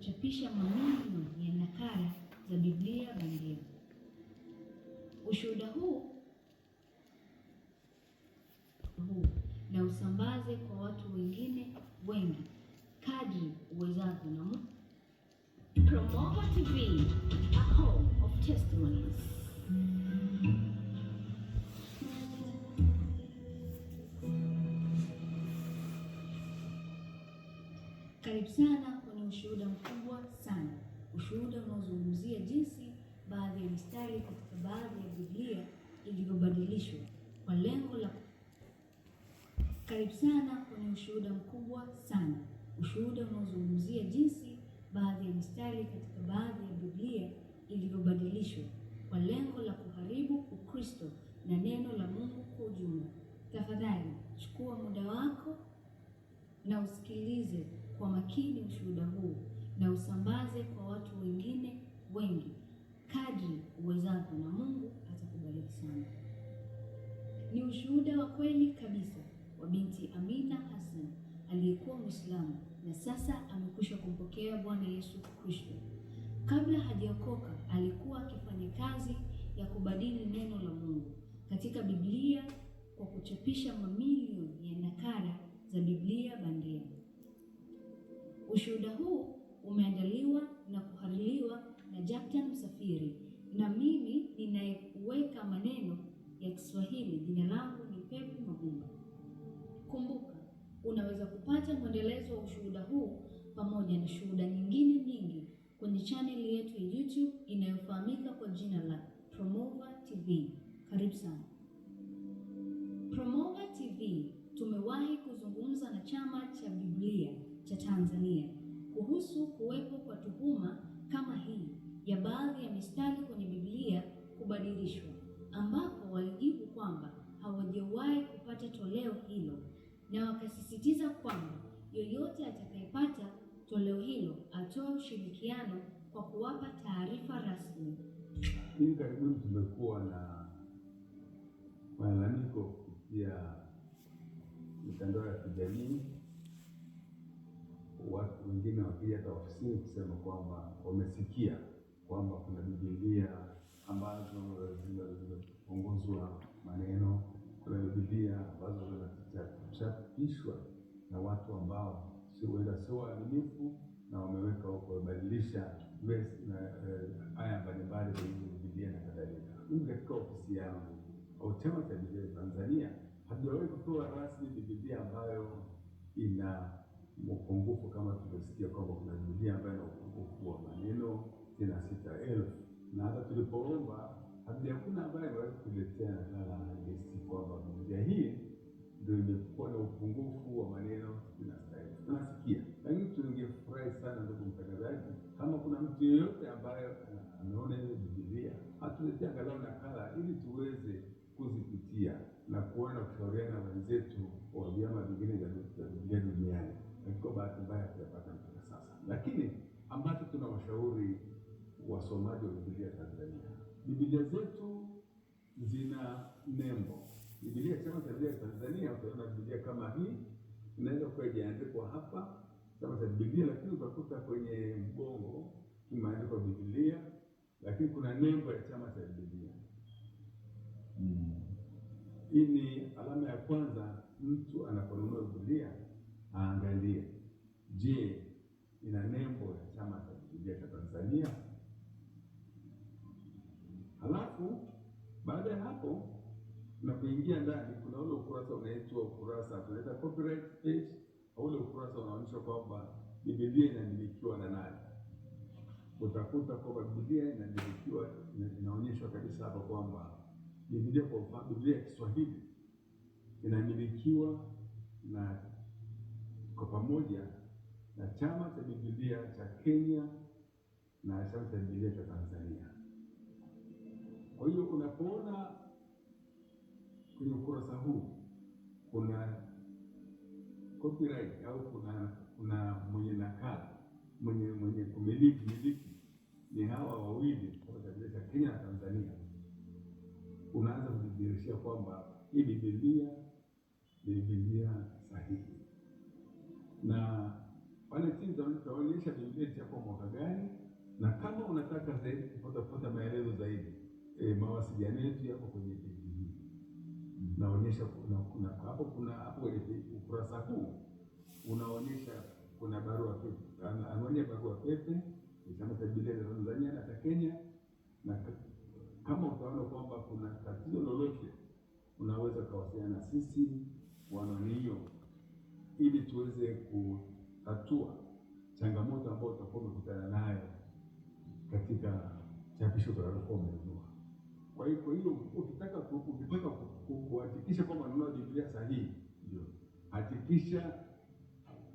kuchapisha mamilioni ya nakala za Biblia bandia. Ushuhuda huu na usambaze kwa watu wengine wengi kadri uwezavyo na Mungu. Promova TV, a home of testimonies. Karibu sana kwenye ushuhuda mkubwa sana. Ushuhuda unaozungumzia jinsi baadhi ya mistari katika baadhi ya Biblia ilivyobadilishwa kwa lengo la Karibu sana kwenye ushuhuda mkubwa sana. Ushuhuda unaozungumzia jinsi baadhi ya mistari katika baadhi ya Biblia ilivyobadilishwa kwa lengo la kuharibu Ukristo na neno la Mungu kwa ujumla. Tafadhali chukua muda wako na usikilize kwa makini ushuhuda huu na usambaze kwa watu wengine wengi kadri uwezavyo na Mungu atakubariki sana. Ni ushuhuda wa kweli kabisa wa binti Amina Hassan aliyekuwa Muislamu na sasa amekwisha kumpokea Bwana Yesu Kristo. Kabla hajaokoka alikuwa akifanya kazi ya kubadili neno la Mungu katika Biblia kwa kuchapisha mamilioni ya nakala za Biblia bandia. Ushuhuda huu umeandaliwa na kuhaririwa na Jactan Msafiri na mimi ninayeweka maneno ya Kiswahili. Jina langu ni Pepe Magumba. Kumbuka, unaweza kupata mwendelezo wa ushuhuda huu pamoja na shuhuda nyingine nyingi kwenye chaneli yetu ya YouTube inayofahamika kwa jina la Promova TV. Karibu sana. Promova TV tumewahi kuzungumza na Chama cha Biblia cha Tanzania kuhusu kuwepo kwa tuhuma kama hii ya baadhi ya mistari kwenye Biblia kubadilishwa, ambapo walijibu kwamba hawajawahi kupata toleo hilo na wakasisitiza kwamba yoyote atakayepata toleo hilo atoe ushirikiano kwa kuwapa taarifa rasmi. Hivi karibuni tumekuwa na malalamiko kupitia mitandao ya kijamii, watu wengine wakija hata ofisini kusema kwamba wamesikia kwamba kuna Biblia ambazo zimepunguzwa maneno, kuna Biblia ambazo zinachapishwa na watu ambao sio waaminifu na wameweka huko kubadilisha aya mbalimbali kwenye Biblia na kadhalika. Mimi katika ofisi yangu au Chama cha Biblia Tanzania hatujawahi kutoa rasmi Biblia ambayo ina upungufu kama tulivyosikia kwamba kuna Biblia ambayo ina upungufu wa maneno 66,000, na hata tulipoomba hakuna ambaye anaweza kuletea nakala halisi kwamba Biblia hii ndio imekuwa na upungufu wa maneno 66,000. Tunasikia, lakini tungefurahi sana ndugu mtangazaji, kama kuna mtu yeyote ambaye ameona hiyo Biblia atuletee angalau nakala ili tuweze kuzipitia na kuona kushauriana na wenzetu wa vyama vingine vya Biblia duniani. Na kwa bahati mbaya tutapata mpaka sasa, lakini ambacho tunawashauri wasomaji wa Biblia Tanzania, Biblia zetu zina nembo. Biblia Chama cha Biblia Tanzania, utaona Biblia kama hii inaweza kuwa imeandikwa hapa Chama cha Biblia, lakini utakuta kwenye mgongo kimeandikwa Biblia, lakini kuna nembo ya Chama cha Biblia. Hii ni alama ya kwanza mtu anaponunua Biblia aangalie, je, ina nembo ya Chama cha Biblia cha Tanzania? Halafu baada ya hapo na kuingia ndani, kuna ule ukurasa unaitwa ukurasa tunaita copyright page, au ule ukurasa unaonyesha kwamba Biblia inamilikiwa na nani. Utakuta kwamba Biblia inamilikiwa, inaonyeshwa kabisa hapa kwamba Biblia, kwa mfano Biblia ya Kiswahili inamilikiwa na kwa pamoja na Chama cha Biblia cha Kenya na Chama cha Biblia cha Tanzania. Kwa hiyo unapoona kwenye ukurasa huu kuna copyright au kuna mwenye nakala, mwenye kumiliki ni hawa wawili, Chama cha Biblia cha Kenya na Tanzania, unaanza kudhihirishia kwamba hii Biblia ni Biblia sahihi. Na pale chini tutaonyesha Biblia itakuwa mwaka gani, na kama unataka zaidi kupata maelezo zaidi, mawasiliano yetu yako kwenye peji hii. Naonyesha hapo kwenye ukurasa huu unaonyesha kuna barua pepe, anwani ya barua pepe ni Chama cha Biblia cha Tanzania na cha Kenya, na kama utaona kwamba kuna tatizo lolote unaweza kuwasiliana na sisi kwa anwani hiyo, ili tuweze kutatua changamoto ambayo utakuwa umekutana nayo katika chapisho utakayokuwa umenunua. Kwa hiyo ukitaka kuhakikisha kwamba unanunua Biblia sahihi, ndio hakikisha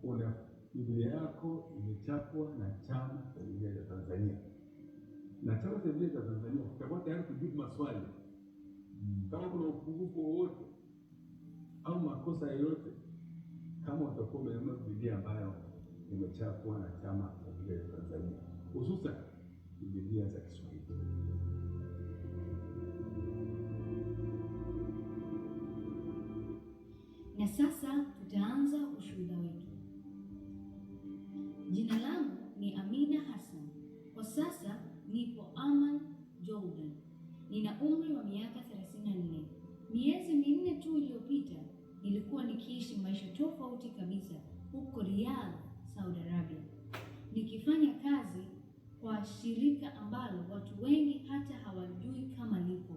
una Biblia yako imechapwa na Chama cha Biblia cha Tanzania, na Chama cha Biblia cha Tanzania kitakuwa tayari kujibu maswali kama kuna upungufu wowote au makosa yoyote, kama utakuwa umenunua Biblia ambayo imechapwa na Chama cha Biblia cha Tanzania, hususan Biblia za Kiswahili. Na sasa tutaanza ushuhuda wetu. Jina langu ni Amina Hassan. Kwa sasa nipo Amman, Jordan. Nina umri wa miaka 34. Miezi minne tu iliyopita nilikuwa nikiishi maisha tofauti kabisa huko Riyadh, Saudi Arabia, nikifanya kazi kwa shirika ambalo watu wengi hata hawajui kama lipo.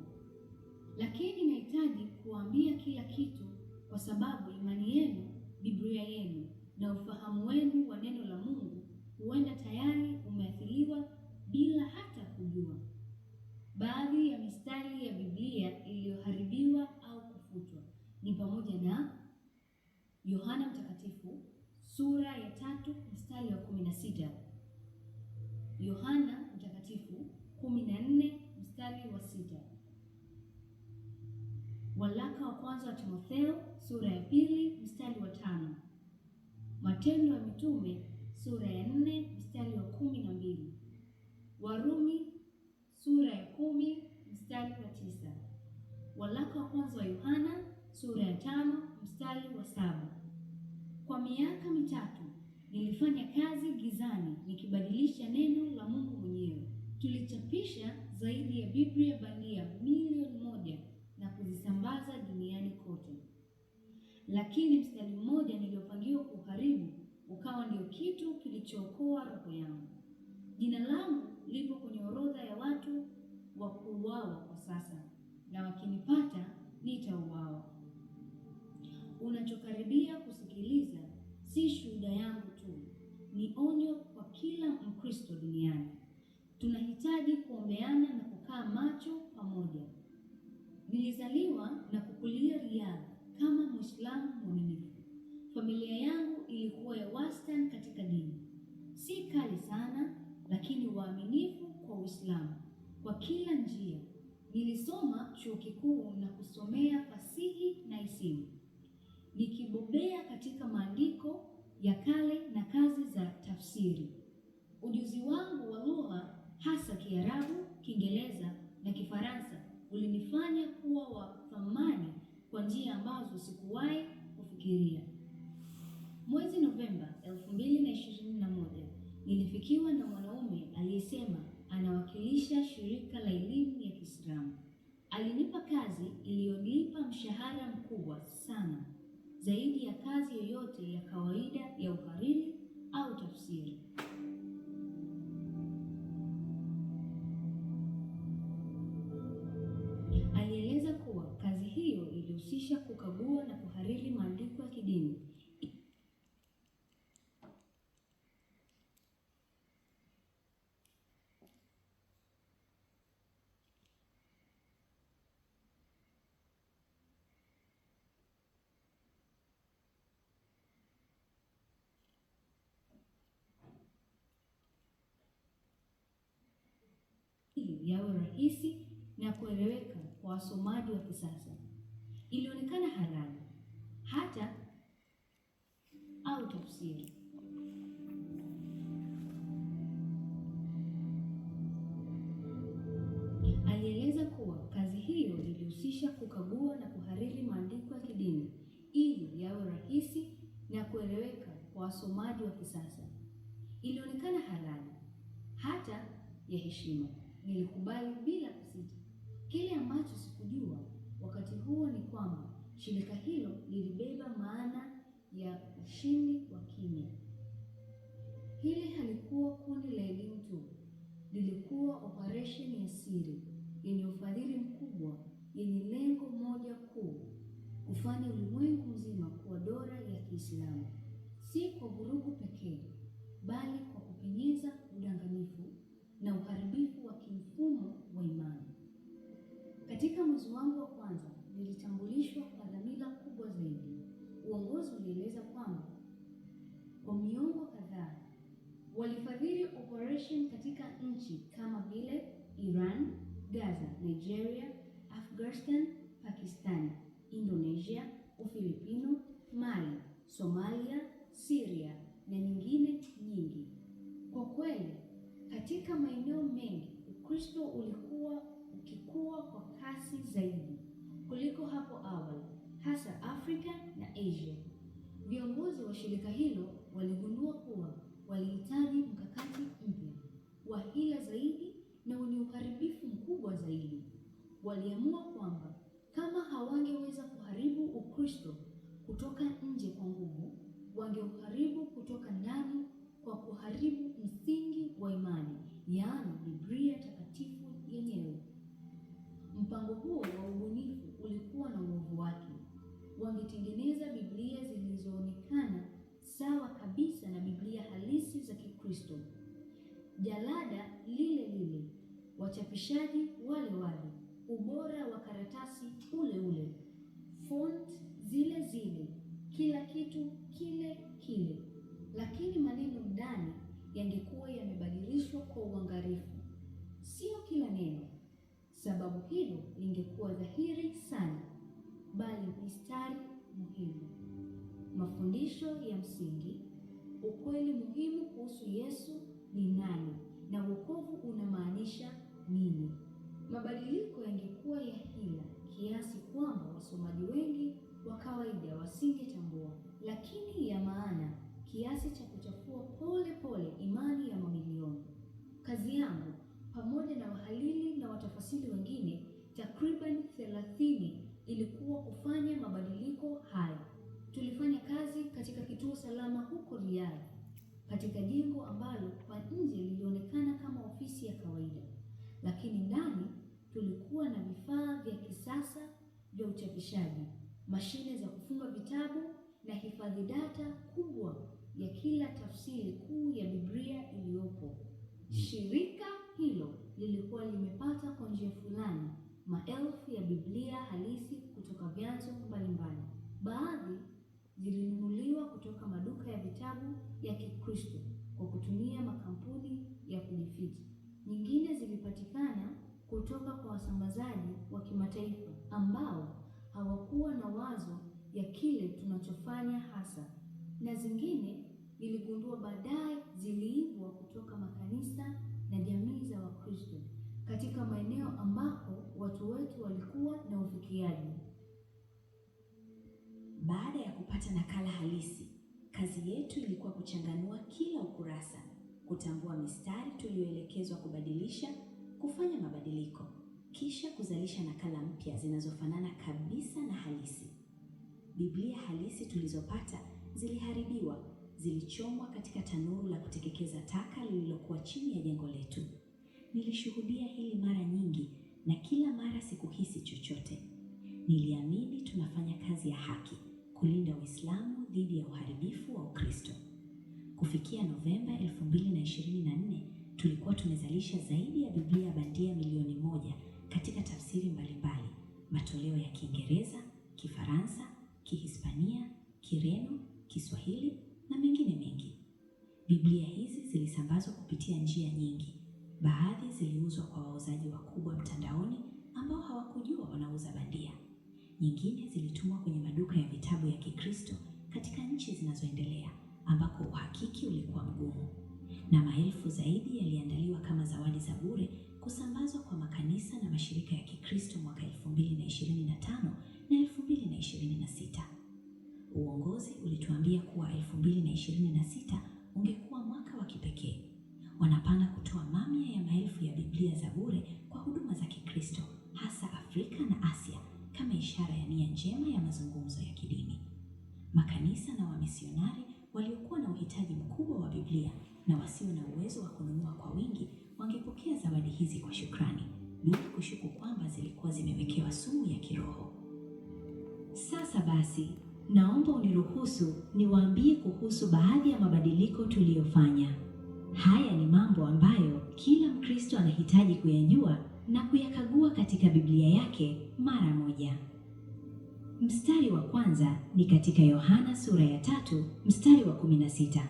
Lakini nahitaji kuambia kila kitu, kwa sababu imani yenu, Biblia yenu na ufahamu wenu wa neno la Mungu huenda tayari umeathiriwa bila hata kujua. Baadhi ya mistari ya Biblia iliyoharibiwa au kufutwa ni pamoja na Yohana Mtakatifu sura ya 3 mstari wa 16, Yohana Mtakatifu 14 mstari wa 6, Waraka wa kwanza wa Timotheo sura ya 2 mstari wa 5, Matendo ya Mitume sura ya 4 mstari wa 12, Warumi sura ya 10 mstari wa 9, Waraka wa kwanza wa Yohana sura ya 5 mstari wa 7. Kwa miaka 3 nilifanya kazi gizani nikibadilisha neno la Mungu mwenyewe. Tulichapisha zaidi ya Biblia bandia 1,000,000 na kuzisambaza duniani kote. Lakini mstari mmoja niliopangiwa kuharibu ukawa ndio kitu kilichookoa roho yangu. Jina langu lipo kwenye orodha ya watu wa kuuawa kwa sasa, na wakinipata nitauawa. Unachokaribia kusikiliza si shuhuda yangu tu, ni onyo kwa kila Mkristo duniani. Tunahitaji kuombeana na kukaa macho pamoja. Nilizaliwa na kukulia Riyadh kama Muislamu mwaminifu. Familia yangu ilikuwa ya wastani katika dini, si kali sana, lakini waaminifu kwa Uislamu kwa kila njia. Nilisoma chuo kikuu na kusomea fasihi na isimu, nikibobea katika maandiko ya kale na kazi za tafsiri. Ujuzi wangu wa lugha, hasa Kiarabu, Kiingereza na Kifaransa, ulinifanya kuwa wa thamani kwa njia ambazo sikuwahi kufikiria. Mwezi Novemba 2021 nilifikiwa na mwanaume aliyesema anawakilisha shirika la elimu ya Kiislamu. Alinipa kazi iliyonipa mshahara mkubwa sana, zaidi ya kazi yoyote ya kawaida ya uhariri au tafsiri. Alieleza kuwa kazi hiyo ilihusisha kukagua na kuhariri maandiko ya kidini. Yawe rahisi na kueleweka kwa wasomaji wa kisasa. Ilionekana halali hata au tafsiri. Alieleza kuwa kazi hiyo ilihusisha kukagua na kuhariri maandiko ya kidini ili yawe rahisi na kueleweka kwa wasomaji wa kisasa. Ilionekana halali, hata ya heshima. Nilikubali bila kusita. Kile ambacho sikujua wakati huo ni kwamba shirika hilo lilibeba maana ya ushindi wa kimya. Hili halikuwa kundi la elimu tu, lilikuwa operesheni ya siri yenye ufadhili mkubwa, yenye lengo moja kuu: kufanya ulimwengu mzima kuwa dola ya Kiislamu, si kwa vurugu pekee, bali kwa kupenyeza udanganyifu na uharibifu wa kimfumo wa imani. Katika mwezi wangu wa kwanza, nilitambulishwa kwa dhamira kubwa zaidi. Uongozi ulieleza kwamba kwa miongo kadhaa walifadhili operation katika nchi kama vile Iran, Gaza, Nigeria, Afghanistan, Pakistan, Indonesia, Ufilipino, Mali, Somalia, Syria na nyingine nyingi. Kwa kweli, katika maeneo mengi Ukristo ulikuwa ukikua kwa kasi zaidi kuliko hapo awali, hasa Afrika na Asia. Viongozi wa shirika hilo waligundua kuwa walihitaji mkakati mpya wa hila zaidi na wenye uharibifu mkubwa zaidi. Waliamua kwamba kama hawangeweza kuharibu Ukristo kutoka nje kwa nguvu, wangeuharibu kutoka ndani kwa kuharibu msingi wa imani, yaani Biblia takatifu yenyewe. Mpango huo wa ubunifu ulikuwa na uovu wake. Wangetengeneza Biblia zilizoonekana sawa kabisa na Biblia halisi za Kikristo, jalada lile lile, wachapishaji wale wale, ubora wa karatasi ule ule, font zile zile, kila kitu kile kile, lakini maneno ndani yangekuwa yamebadilishwa kwa uangalifu, sio kila neno. Sababu hilo lingekuwa dhahiri sana, bali mistari muhimu, mafundisho ya msingi, ukweli muhimu kuhusu Yesu ni nani na wokovu unamaanisha nini. Mabadiliko yangekuwa ya hila kiasi kwamba wasomaji wengi wa kawaida wasingetambua, lakini ya maana kiasi cha kuchafua pole pole imani ya mamilioni. Kazi yangu pamoja na wahalili na watafasiri wengine takriban 30 ilikuwa kufanya mabadiliko haya. Tulifanya kazi katika kituo salama huko Riyadh, katika jengo ambalo kwa nje lilionekana kama ofisi ya kawaida, lakini ndani tulikuwa na vifaa vya kisasa vya uchapishaji, mashine za kufunga vitabu na hifadhi data kubwa ya kila tafsiri kuu ya Biblia iliyopo. Shirika hilo lilikuwa limepata kwa njia fulani maelfu ya Biblia halisi kutoka vyanzo mbalimbali. Baadhi zilinunuliwa kutoka maduka ya vitabu ya Kikristo kwa kutumia makampuni ya kujificha. Nyingine zilipatikana kutoka kwa wasambazaji wa kimataifa ambao hawakuwa na wazo ya kile tunachofanya hasa, na zingine niligundua baadaye ziliibwa kutoka makanisa na jamii za Wakristo katika maeneo ambako watu wetu walikuwa na ufikiaji. Baada ya kupata nakala halisi, kazi yetu ilikuwa kuchanganua kila ukurasa, kutambua mistari tuliyoelekezwa kubadilisha, kufanya mabadiliko, kisha kuzalisha nakala mpya zinazofanana kabisa na halisi. Biblia halisi tulizopata ziliharibiwa, zilichomwa katika tanuru la kuteketeza taka lililokuwa chini ya jengo letu. Nilishuhudia hili mara nyingi na kila mara sikuhisi chochote. Niliamini tunafanya kazi ya haki, kulinda Uislamu dhidi ya uharibifu wa Ukristo. Kufikia Novemba 2024, tulikuwa tumezalisha zaidi ya Biblia bandia milioni 1 katika tafsiri mbalimbali, matoleo ya Kiingereza, Kifaransa, Kihispania, Kireno, Kiswahili na mengine mengi. Biblia hizi zilisambazwa kupitia njia nyingi. Baadhi ziliuzwa kwa wauzaji wakubwa mtandaoni ambao hawakujua wanauza bandia. Nyingine zilitumwa kwenye maduka ya vitabu ya Kikristo katika nchi zinazoendelea ambako uhakiki ulikuwa mgumu. Na maelfu zaidi yaliandaliwa kama zawadi za bure kusambazwa kwa makanisa na mashirika ya Kikristo mwaka 2025 na 2026. Uongozi ulituambia kuwa 2026 ungekuwa mwaka wa kipekee. Wanapanga kutoa mamia ya maelfu ya Biblia za bure kwa huduma za Kikristo, hasa Afrika na Asia, kama ishara ya nia njema ya mazungumzo ya kidini. Makanisa na wamisionari waliokuwa na uhitaji mkubwa wa Biblia na wasio na uwezo wa kununua kwa wingi wangepokea zawadi hizi kwa shukrani, bila kushuku kwamba zilikuwa zimewekewa sumu ya kiroho. Sasa basi, naomba uniruhusu niwaambie kuhusu baadhi ya mabadiliko tuliyofanya. Haya ni mambo ambayo kila Mkristo anahitaji kuyajua na kuyakagua katika Biblia yake mara moja. Mstari wa kwanza ni katika Yohana sura ya 3 mstari wa 16.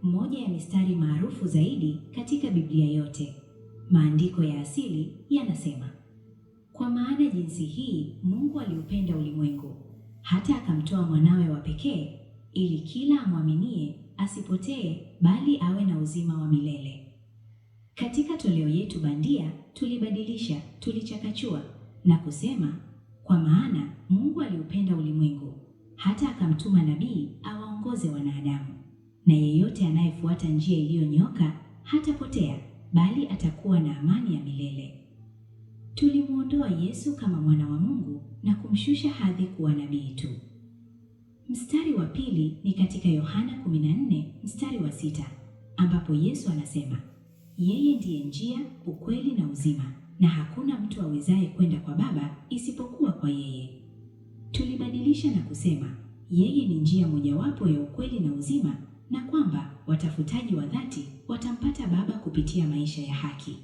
Moja ya mistari maarufu zaidi katika Biblia yote. Maandiko ya asili yanasema, kwa maana jinsi hii Mungu aliupenda ulimwengu hata akamtoa mwanawe wa pekee, ili kila amwaminie asipotee bali awe na uzima wa milele. Katika toleo yetu bandia tulibadilisha, tulichakachua na kusema, kwa maana Mungu aliupenda ulimwengu hata akamtuma nabii awaongoze wanadamu, na yeyote anayefuata njia iliyonyoka hatapotea bali atakuwa na amani ya milele. Tulimuondoa Yesu kama mwana wa Mungu na kumshusha hadhi kuwa nabii tu. Mstari wa pili ni katika Yohana 14 mstari wa 6, ambapo Yesu anasema, yeye ndiye njia, ukweli na uzima, na hakuna mtu awezaye kwenda kwa Baba isipokuwa kwa yeye. Tulibadilisha na kusema, yeye ni njia mojawapo ya ukweli na uzima, na kwamba watafutaji wa dhati watampata Baba kupitia maisha ya haki.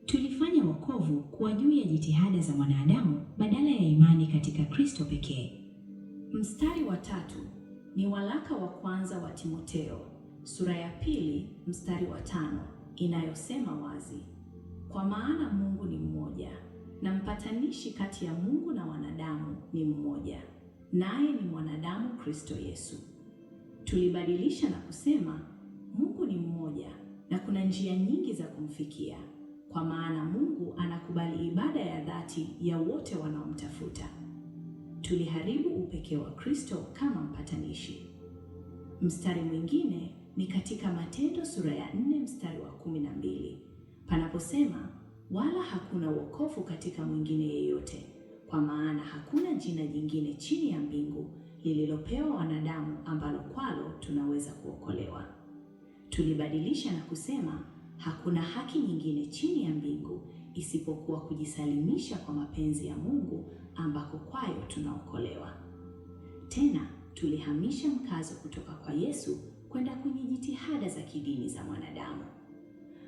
Tulifanya wokovu kuwa juu ya jitihada za mwanadamu badala ya imani katika Kristo pekee. Mstari wa 3 ni waraka wa kwanza wa Timotheo, sura ya 2 mstari wa 5, inayosema wazi, kwa maana Mungu ni mmoja, na mpatanishi kati ya Mungu na wanadamu ni mmoja, naye ni mwanadamu Kristo Yesu. Tulibadilisha na kusema, Mungu ni mmoja na kuna njia nyingi za kumfikia, kwa maana Mungu anakubali ibada ya dhati ya wote wanaomtafuta. Tuliharibu upekee wa Kristo kama mpatanishi. Mstari mwingine ni katika Matendo sura ya 4 mstari wa 12, panaposema, wala hakuna wokovu katika mwingine yeyote, kwa maana hakuna jina jingine chini ya mbingu lililopewa wanadamu ambalo kwalo tunaweza kuokolewa. Tulibadilisha na kusema, hakuna haki nyingine chini ya mbingu isipokuwa kujisalimisha kwa mapenzi ya Mungu ambako kwayo tunaokolewa. Tena tulihamisha mkazo kutoka kwa Yesu kwenda kwenye jitihada za kidini za mwanadamu.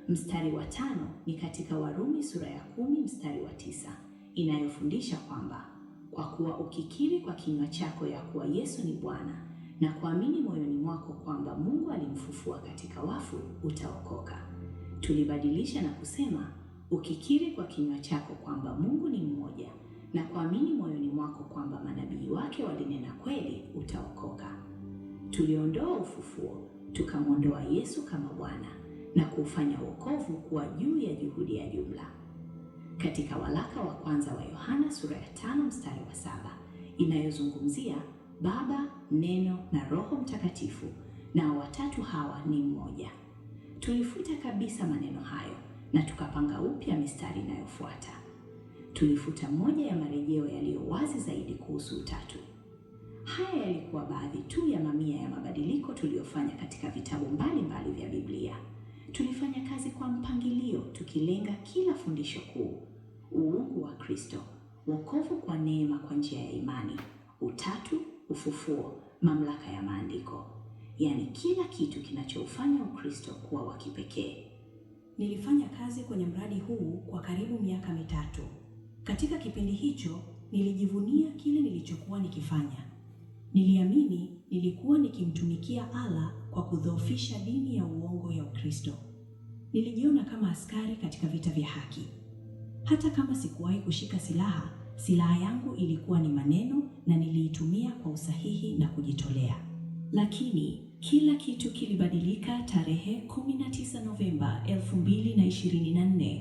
Mstari wa 5 ni katika Warumi sura ya 10 mstari wa 9, inayofundisha kwamba kwa kuwa ukikiri kwa kinywa chako ya kuwa Yesu ni Bwana na kuamini moyoni mwako kwamba Mungu alimfufua katika wafu utaokoka. Tulibadilisha na kusema, ukikiri kwa kinywa chako kwamba Mungu ni mmoja na kuamini moyoni mwako kwamba manabii wake walinena kweli utaokoka. Tuliondoa ufufuo, tukamwondoa Yesu kama Bwana na kufanya wokovu kuwa juu ya juhudi ya jumla. Katika waraka wa kwanza wa Yohana sura ya 5 mstari wa 7, inayozungumzia Baba, Neno na Roho Mtakatifu, na watatu hawa ni mmoja. Tulifuta kabisa maneno hayo na tukapanga upya mistari inayofuata. Tulifuta moja ya marejeo yaliyo wazi zaidi kuhusu utatu. Haya yalikuwa baadhi tu ya mamia ya mabadiliko tuliyofanya katika vitabu mbalimbali vya Biblia. Tulifanya kazi kwa mpangilio, tukilenga kila fundisho kuu: uungu wa Kristo, wokovu kwa neema kwa njia ya imani, utatu, ufufuo, mamlaka ya maandiko, yaani kila kitu kinachoufanya Ukristo kuwa wa kipekee. Nilifanya kazi kwenye mradi huu kwa karibu miaka 3. Katika kipindi hicho, nilijivunia kile nilichokuwa nikifanya. Niliamini nilikuwa nikimtumikia Allah kwa kudhoofisha dini ya uongo ya Ukristo. Nilijiona kama askari katika vita vya haki. Hata kama sikuwahi kushika silaha, silaha yangu ilikuwa ni maneno na niliitumia kwa usahihi na kujitolea. Lakini kila kitu kilibadilika tarehe 19 Novemba 2024.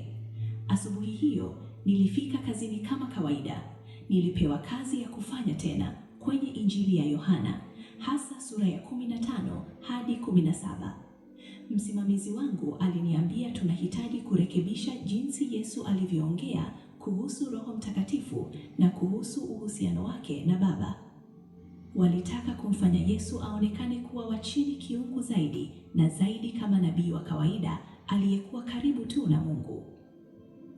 Asubuhi hiyo nilifika kazini kama kawaida. Nilipewa kazi ya kufanya tena kwenye Injili ya Yohana, hasa sura ya 15 hadi 17. Msimamizi wangu aliniambia tunahitaji kurekebisha jinsi Yesu alivyoongea kuhusu Roho Mtakatifu na kuhusu uhusiano wake na Baba. Walitaka kumfanya Yesu aonekane kuwa wa chini kiungu zaidi na zaidi kama nabii wa kawaida aliyekuwa karibu tu na Mungu.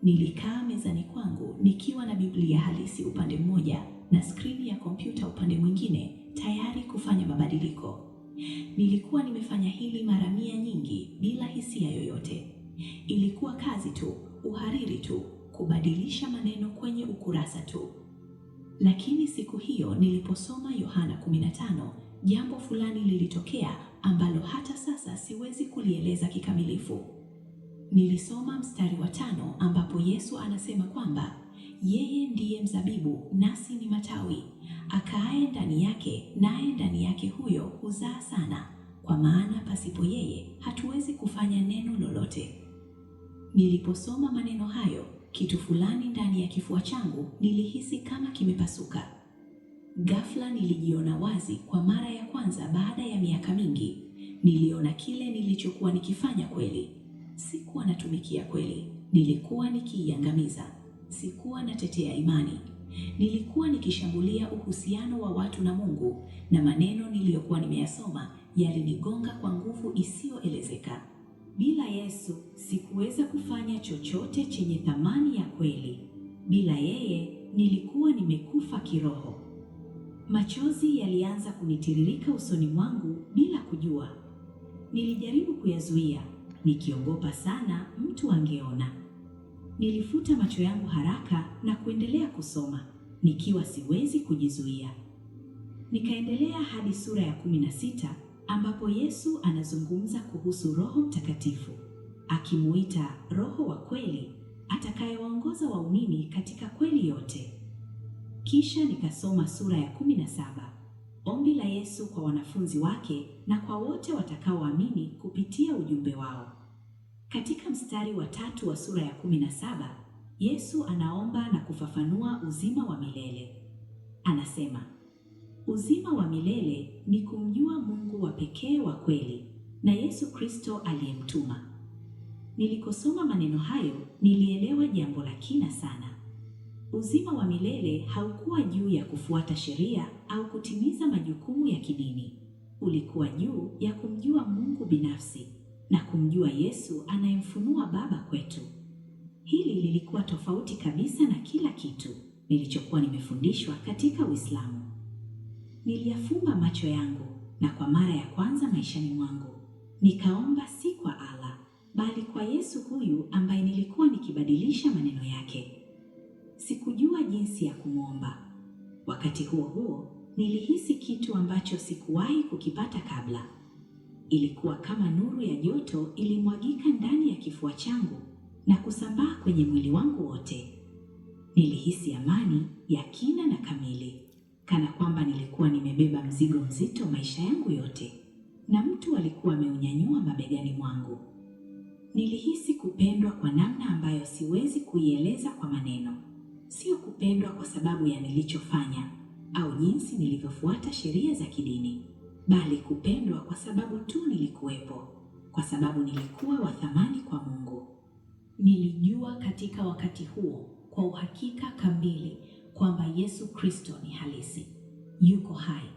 Nilikaa mezani kwangu nikiwa na Biblia halisi upande mmoja na skrini ya kompyuta upande mwingine, tayari kufanya mabadiliko. Nilikuwa nimefanya hili mara 100 nyingi bila hisia yoyote. Ilikuwa kazi tu, uhariri tu, kubadilisha maneno kwenye ukurasa tu. Lakini siku hiyo niliposoma Yohana 15, jambo fulani lilitokea ambalo hata sasa siwezi kulieleza kikamilifu. Nilisoma mstari wa 5 ambapo Yesu anasema kwamba yeye ndiye mzabibu nasi ni matawi, akaaye ndani yake naye ndani yake huyo huzaa sana, kwa maana pasipo yeye hatuwezi kufanya neno lolote. Niliposoma maneno hayo, kitu fulani ndani ya kifua changu nilihisi kama kimepasuka. Ghafla nilijiona wazi kwa mara ya kwanza baada ya miaka mingi. Niliona kile nilichokuwa nikifanya kweli. Sikuwa natumikia kweli, nilikuwa nikiiangamiza. Sikuwa natetea imani. Nilikuwa nikishambulia uhusiano wa watu na Mungu, na maneno niliyokuwa nimeyasoma yalinigonga kwa nguvu isiyoelezeka. Bila Yesu sikuweza kufanya chochote chenye thamani ya kweli. Bila yeye nilikuwa nimekufa kiroho. Machozi yalianza kunitiririka usoni mwangu bila kujua. Nilijaribu kuyazuia, nikiogopa sana mtu angeona. Nilifuta macho yangu haraka na kuendelea kusoma, nikiwa siwezi kujizuia. Nikaendelea hadi sura ya 16 ambapo Yesu anazungumza kuhusu Roho Mtakatifu, akimuita Roho wa kweli atakayewaongoza waumini katika kweli yote. Kisha nikasoma sura ya 17, ombi la Yesu kwa wanafunzi wake na kwa wote watakaoamini kupitia ujumbe wao. Katika mstari wa 3 wa sura ya 17, Yesu anaomba na kufafanua uzima wa milele. Anasema, uzima wa milele ni kumjua Mungu wa pekee wa kweli na Yesu Kristo aliyemtuma. Nilikosoma maneno hayo, nilielewa jambo la kina sana. Uzima wa milele haukuwa juu ya kufuata sheria au kutimiza majukumu ya kidini. Ulikuwa juu ya kumjua Mungu binafsi na kumjua Yesu anayemfunua Baba kwetu. Hili lilikuwa tofauti kabisa na kila kitu nilichokuwa nimefundishwa katika Uislamu. Niliyafumba macho yangu na kwa mara ya kwanza maishani mwangu nikaomba si kwa Allah, bali kwa Yesu huyu ambaye nilikuwa nikibadilisha maneno yake. Sikujua jinsi ya kumwomba. Wakati huo huo, nilihisi kitu ambacho sikuwahi kukipata kabla. Ilikuwa kama nuru ya joto ilimwagika ndani ya kifua changu na kusambaa kwenye mwili wangu wote. Nilihisi amani ya kina na kamili, kana kwamba nilikuwa nimebeba mzigo mzito maisha yangu yote, na mtu alikuwa ameunyanyua mabegani mwangu. Nilihisi kupendwa kwa namna ambayo siwezi kuieleza kwa maneno. Sio kupendwa kwa sababu ya nilichofanya au jinsi nilivyofuata sheria za kidini, bali kupendwa kwa sababu tu nilikuwepo, kwa sababu nilikuwa wa thamani kwa Mungu. Nilijua katika wakati huo kwa uhakika kamili kwamba Yesu Kristo ni halisi, yuko hai,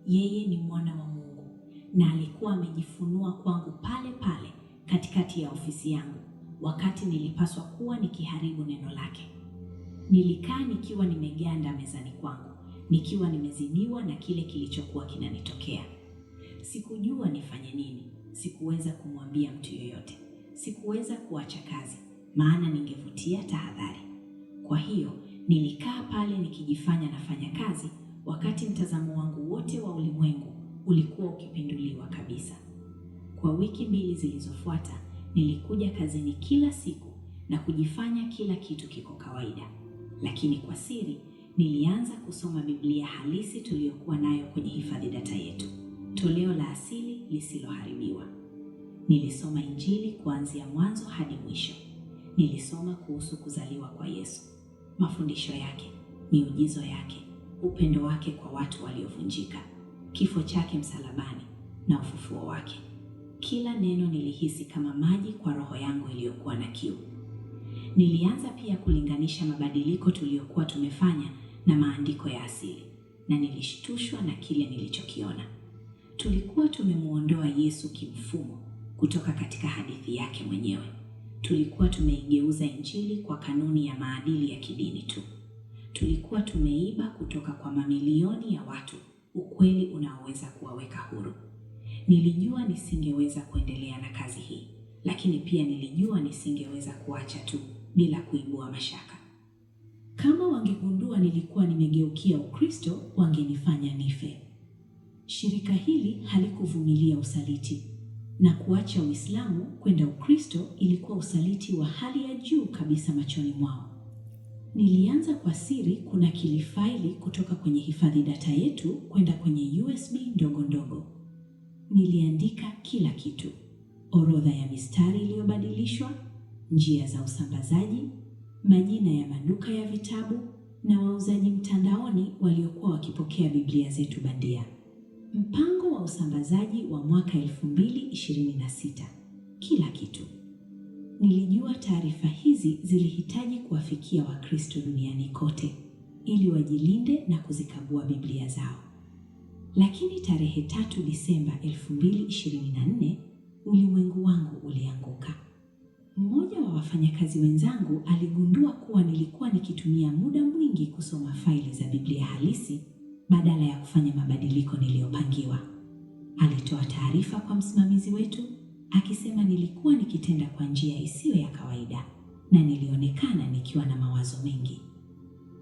yeye ni mwana wa Mungu, na alikuwa amejifunua kwangu pale pale katikati ya ofisi yangu, wakati nilipaswa kuwa nikiharibu neno lake. Nilikaa nikiwa nimeganda mezani kwangu, nikiwa nimezidiwa na kile kilichokuwa kinanitokea. Sikujua nifanye nini, sikuweza kumwambia mtu yoyote, sikuweza kuacha kazi, maana ningevutia tahadhari. Kwa hiyo, nilikaa pale nikijifanya nafanya kazi, wakati mtazamo wangu wote wa ulimwengu ulikuwa ukipinduliwa kabisa. Kwa wiki 2 zilizofuata, nilikuja kazini kila siku na kujifanya kila kitu kiko kawaida. Lakini kwa siri, nilianza kusoma Biblia halisi tuliyokuwa nayo kwenye hifadhi data yetu, toleo la asili lisiloharibiwa. Nilisoma Injili kuanzia mwanzo hadi mwisho. Nilisoma kuhusu kuzaliwa kwa Yesu, mafundisho yake, miujizo yake, upendo wake kwa watu waliovunjika, kifo chake msalabani na ufufuo wake. Kila neno nilihisi kama maji kwa roho yangu iliyokuwa na kiu. Nilianza pia kulinganisha mabadiliko tuliyokuwa tumefanya na maandiko ya asili, na nilishtushwa na kile nilichokiona. Tulikuwa tumemuondoa Yesu kimfumo kutoka katika hadithi yake mwenyewe. Tulikuwa tumeigeuza Injili kwa kanuni ya maadili ya kidini tu. Tulikuwa tumeiba kutoka kwa mamilioni ya watu ukweli unaoweza kuwaweka huru. Nilijua nisingeweza kuendelea na kazi hii, lakini pia nilijua nisingeweza kuacha tu bila kuibua mashaka. Kama wangegundua nilikuwa nimegeukia Ukristo, wangenifanya nife. Shirika hili halikuvumilia usaliti, na kuacha Uislamu kwenda Ukristo ilikuwa usaliti wa hali ya juu kabisa machoni mwao. Nilianza kwa siri kunakili faili kutoka kwenye hifadhi data yetu kwenda kwenye USB ndogo ndogo. Niliandika kila kitu: orodha ya mistari iliyobadilishwa, njia za usambazaji, majina ya maduka ya vitabu na wauzaji mtandaoni waliokuwa wakipokea Biblia zetu bandia. Mpango wa usambazaji wa mwaka 2026. Kila kitu. Nilijua taarifa hizi zilihitaji kuwafikia Wakristo duniani kote ili wajilinde na kuzikagua Biblia zao. Lakini tarehe 3 Disemba 2024, ulimwengu wangu ulianguka. Mmoja wa wafanyakazi wenzangu aligundua kuwa nilikuwa nikitumia muda mwingi kusoma faili za Biblia halisi badala ya kufanya mabadiliko niliyopangiwa. Alitoa taarifa kwa msimamizi wetu akisema nilikuwa nikitenda kwa njia isiyo ya kawaida na nilionekana nikiwa na mawazo mengi.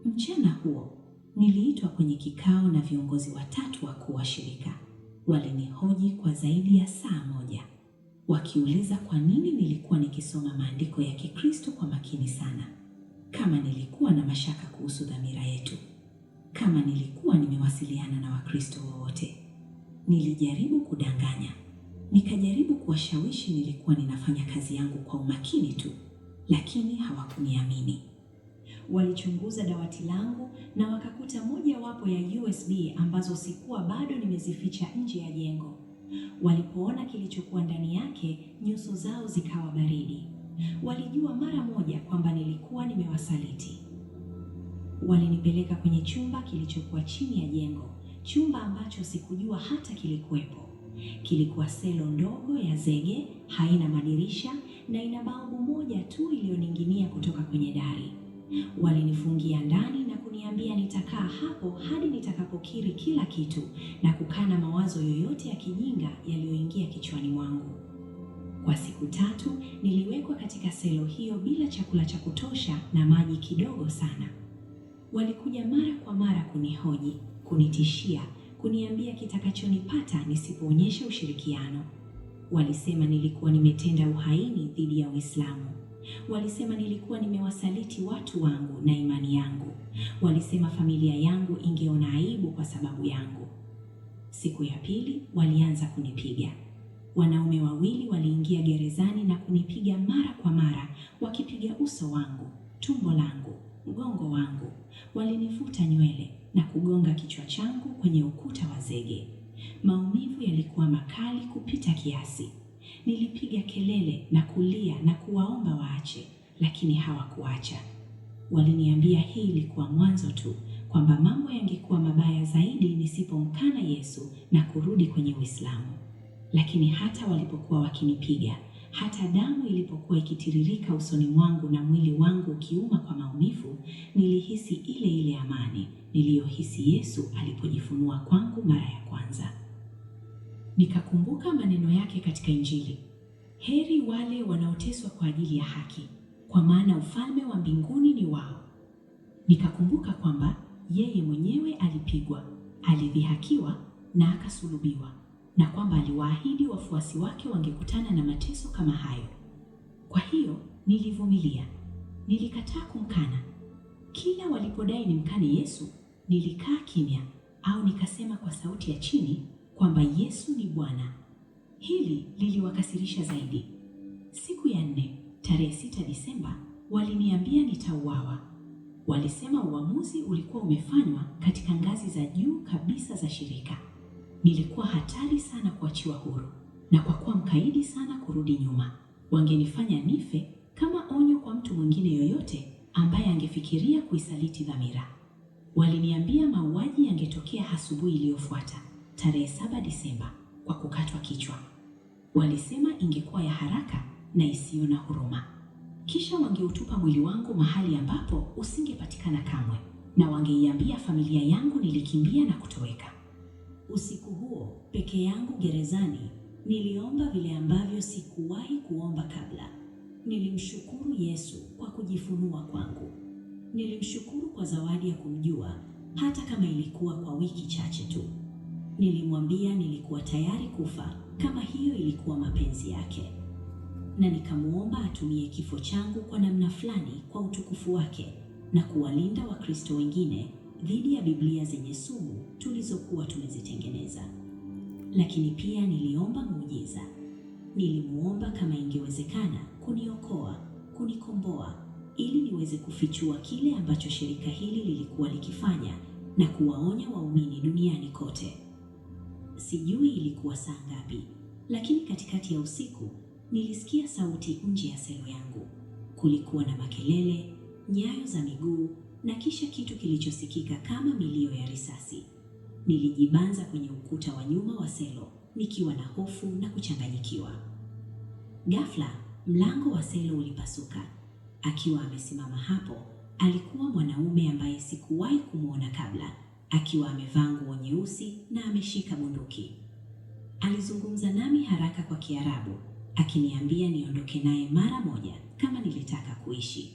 Mchana huo niliitwa kwenye kikao na viongozi watatu wakuu wa shirika. Walinihoji kwa zaidi ya saa moja, wakiuliza kwa nini nilikuwa nikisoma maandiko ya Kikristo kwa makini sana, kama nilikuwa na mashaka kuhusu dhamira yetu, kama nilikuwa nimewasiliana na Wakristo wowote. Nilijaribu kudanganya, nikajaribu kuwashawishi nilikuwa ninafanya kazi yangu kwa umakini tu, lakini hawakuniamini. Walichunguza dawati langu na wakakuta mojawapo ya USB ambazo sikuwa bado nimezificha nje ya jengo. Walipoona kilichokuwa ndani yake, nyuso zao zikawa baridi. Walijua mara moja kwamba nilikuwa nimewasaliti. Walinipeleka kwenye chumba kilichokuwa chini ya jengo, chumba ambacho sikujua hata kilikuwepo. Kilikuwa selo ndogo ya zege, haina madirisha na ina balbu moja tu iliyoning'inia kutoka kwenye dari. Walinifungia ndani na kuniambia nitakaa hapo hadi nitakapokiri kila kitu na kukana mawazo yoyote ya kijinga yaliyoingia kichwani mwangu. Kwa siku 3 niliwekwa katika selo hiyo bila chakula cha kutosha na maji kidogo sana. Walikuja mara kwa mara kunihoji, kunitishia, kuniambia kitakachonipata nisipoonyesha ushirikiano. Walisema nilikuwa nimetenda uhaini dhidi ya Uislamu. Walisema nilikuwa nimewasaliti watu wangu na imani yangu. Walisema familia yangu ingeona aibu kwa sababu yangu. Siku ya pili walianza kunipiga. Wanaume 2 waliingia gerezani na kunipiga mara kwa mara, wakipiga uso wangu, tumbo langu, mgongo wangu. Walinifuta nywele na kugonga kichwa changu kwenye ukuta wa zege. Maumivu yalikuwa makali kupita kiasi. Nilipiga kelele na kulia na kuwaomba waache, lakini hawakuacha. Waliniambia hii ilikuwa mwanzo tu, kwamba mambo yangekuwa mabaya zaidi nisipomkana Yesu na kurudi kwenye Uislamu. Lakini hata walipokuwa wakinipiga, hata damu ilipokuwa ikitiririka usoni mwangu na mwili wangu ukiuma kwa maumivu, nilihisi ile ile amani niliyohisi Yesu alipojifunua kwangu mara ya kwanza. Nikakumbuka maneno yake katika Injili: heri wale wanaoteswa kwa ajili ya haki, kwa maana ufalme wa mbinguni ni wao. Nikakumbuka kwamba yeye mwenyewe alipigwa, alidhihakiwa na akasulubiwa, na kwamba aliwaahidi wafuasi wake wangekutana na mateso kama hayo. Kwa hiyo nilivumilia, nilikataa kumkana. Kila walipodai nimkane Yesu, nilikaa kimya au nikasema kwa sauti ya chini kwamba Yesu ni Bwana. Hili liliwakasirisha zaidi. Siku ya 4, tarehe 6 Disemba, waliniambia nitauawa. Walisema uamuzi ulikuwa umefanywa katika ngazi za juu kabisa za shirika. Nilikuwa hatari sana kuachiwa huru, na kwa kuwa mkaidi sana kurudi nyuma, wangenifanya nife kama onyo kwa mtu mwingine yoyote ambaye angefikiria kuisaliti dhamira. Waliniambia mauaji yangetokea asubuhi iliyofuata, tarehe 7 Disemba, kwa kukatwa kichwa. Walisema ingekuwa ya haraka na isiyo na huruma. Kisha wangeutupa mwili wangu mahali ambapo usingepatikana kamwe, na wangeiambia familia yangu nilikimbia na kutoweka. Usiku huo peke yangu gerezani, niliomba vile ambavyo sikuwahi kuomba kabla. Nilimshukuru Yesu kwa kujifunua kwangu. Nilimshukuru kwa zawadi ya kumjua, hata kama ilikuwa kwa wiki chache tu. Nilimwambia nilikuwa tayari kufa kama hiyo ilikuwa mapenzi yake, na nikamuomba atumie kifo changu kwa namna fulani kwa utukufu wake na kuwalinda Wakristo wengine dhidi ya Biblia zenye sumu tulizokuwa tumezitengeneza. Lakini pia niliomba muujiza. Nilimuomba kama ingewezekana kuniokoa, kunikomboa, ili niweze kufichua kile ambacho shirika hili lilikuwa likifanya na kuwaonya waumini duniani kote. Sijui ilikuwa saa ngapi, lakini katikati ya usiku nilisikia sauti nje ya selo yangu. Kulikuwa na makelele, nyayo za miguu na kisha kitu kilichosikika kama milio ya risasi. Nilijibanza kwenye ukuta wa nyuma wa selo nikiwa na hofu na kuchanganyikiwa. Ghafla, mlango wa selo ulipasuka. Akiwa amesimama hapo, alikuwa mwanaume ambaye sikuwahi kumwona kabla, akiwa amevaa nguo nyeusi na ameshika bunduki. Alizungumza nami haraka kwa Kiarabu, akiniambia niondoke naye mara moja kama nilitaka kuishi.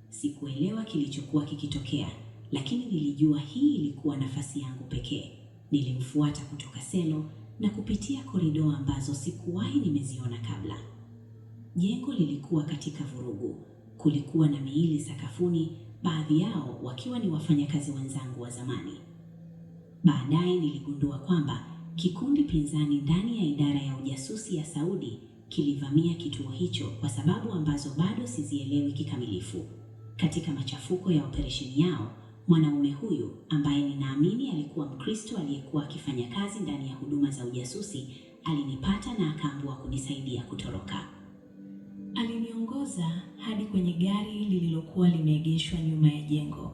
Sikuelewa kilichokuwa kikitokea, lakini nilijua hii ilikuwa nafasi yangu pekee. Nilimfuata kutoka selo na kupitia korido ambazo sikuwahi nimeziona kabla. Jengo lilikuwa katika vurugu. Kulikuwa na miili sakafuni, baadhi yao wakiwa ni wafanyakazi wenzangu wa zamani. Baadaye niligundua kwamba kikundi pinzani ndani ya idara ya ujasusi ya Saudi kilivamia kituo hicho kwa sababu ambazo bado sizielewi kikamilifu. Katika machafuko ya operesheni yao, mwanaume huyu ambaye ninaamini alikuwa Mkristo aliyekuwa akifanya kazi ndani ya huduma za ujasusi alinipata na akaamua kunisaidia kutoroka. Aliniongoza hadi kwenye gari lililokuwa limeegeshwa nyuma ya jengo.